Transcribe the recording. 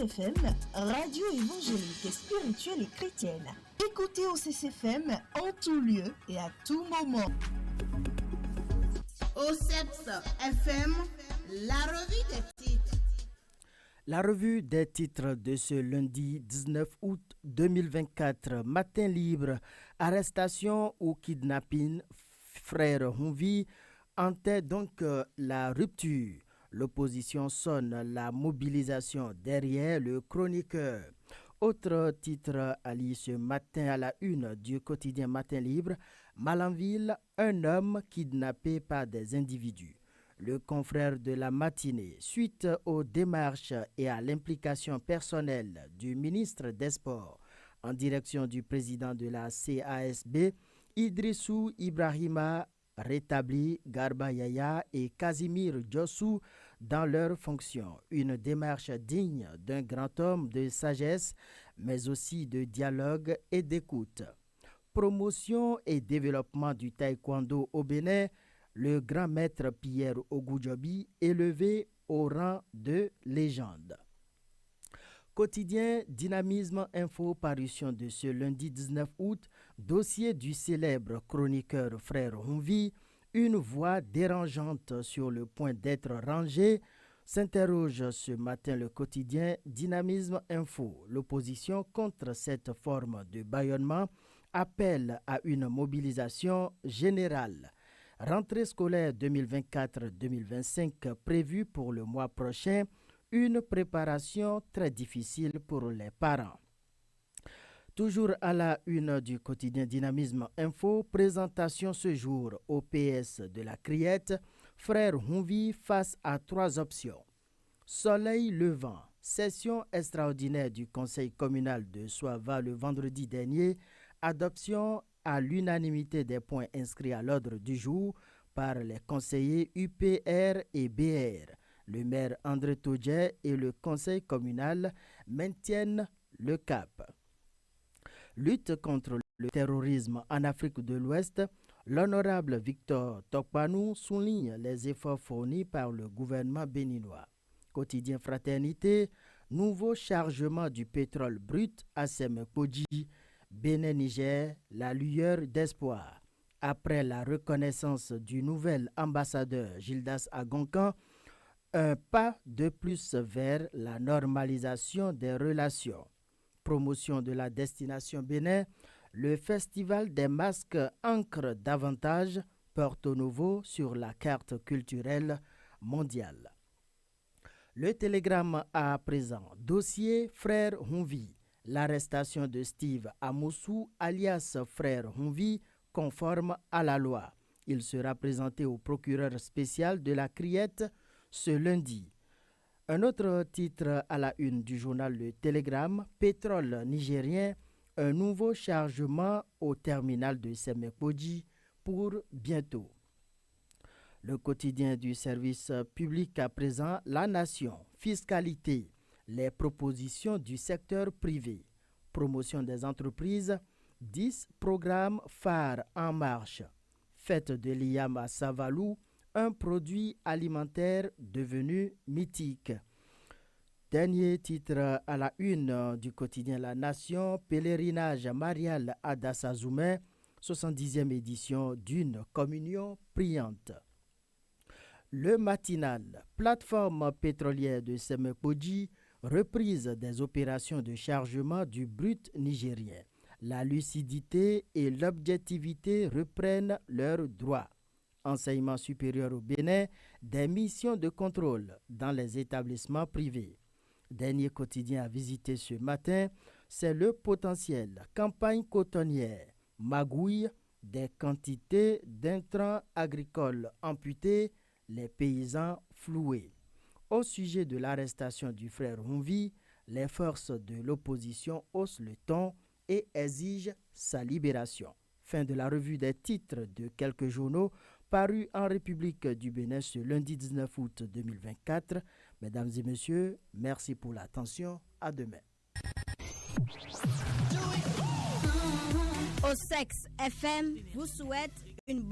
OCCFM, radio évangélique et spirituelle et chrétienne. Écoutez OCCFM en tout lieu et à tout moment. OCCFM, la revue des titres. La revue des titres de ce lundi 19 août 2024. Matin libre, arrestation ou kidnapping, frère Hunvi enterre donc la rupture. L'opposition sonne la mobilisation derrière le chroniqueur. Autre titre à lire ce matin à la une du quotidien Matin Libre, Malanville, un homme kidnappé par des individus. Le confrère de la matinée, suite aux démarches et à l'implication personnelle du ministre des Sports en direction du président de la CASB, Idrissou Ibrahima rétablit Garba Yaya et Casimir Djossou dans leurs fonctions. Une démarche digne d'un grand homme de sagesse, mais aussi de dialogue et d'écoute. Promotion et développement du taekwondo au Bénin, le grand maître Pierre Ogudjobi élevé au rang de légende. Quotidien Dynamisme Info, parution de ce lundi 19 août, dossier du célèbre chroniqueur frère Hunvi, une voix dérangeante sur le point d'être rangée, s'interroge ce matin le quotidien Dynamisme Info. L'opposition contre cette forme de bâillonnement appelle à une mobilisation générale. Rentrée scolaire 2024-2025 prévue pour le mois prochain, une préparation très difficile pour les parents. Toujours à la une du quotidien Dynamisme Info, présentation ce jour au PS de la Criette, frère Hunvi face à 3 options. Soleil levant, session extraordinaire du conseil communal de Soava le vendredi dernier, adoption à l'unanimité des points inscrits à l'ordre du jour par les conseillers UPR et BR. Le maire André Todje et le conseil communal maintiennent le cap. Lutte contre le terrorisme en Afrique de l'Ouest, l'honorable Victor Tokpanou souligne les efforts fournis par le gouvernement béninois. Quotidien Fraternité, nouveau chargement du pétrole brut à Semekpoji, Bénin-Niger, la lueur d'espoir. Après la reconnaissance du nouvel ambassadeur Gildas Agoncan, un pas de plus vers la normalisation des relations. Promotion de la destination Bénin, le festival des masques ancre davantage Porto Novo sur la carte culturelle mondiale. Le télégramme à présent, dossier Frère Hunvi, l'arrestation de Steve Amoussou alias Frère Hunvi conforme à la loi. Il sera présenté au procureur spécial de la Criette ce lundi. Un autre titre à la une du journal Le Télégramme, pétrole nigérien, un nouveau chargement au terminal de Semekpoji pour bientôt. Le quotidien du service public à présent, La Nation, fiscalité, les propositions du secteur privé, promotion des entreprises, 10 programmes phares en marche, fête de l'IAM à Savalou, un produit alimentaire devenu mythique. Dernier titre à la une du quotidien La Nation, pèlerinage marial à Dassazoumen, 70e édition d'une communion priante. Le matinal, plateforme pétrolière de Semekpoji, reprise des opérations de chargement du brut nigérien. La lucidité et l'objectivité reprennent leurs droits. Enseignement supérieur au Bénin, des missions de contrôle dans les établissements privés. Dernier quotidien à visiter ce matin, c'est Le Potentiel. Campagne cotonnière, magouille, des quantités d'intrants agricoles amputés, les paysans floués. Au sujet de l'arrestation du frère Humvi, les forces de l'opposition haussent le ton et exigent sa libération. Fin de la revue des titres de quelques journaux parus en République du Bénin ce lundi 19 août 2024. Mesdames et messieurs, merci pour l'attention. À demain. Au Sexe FM vous souhaite une bonne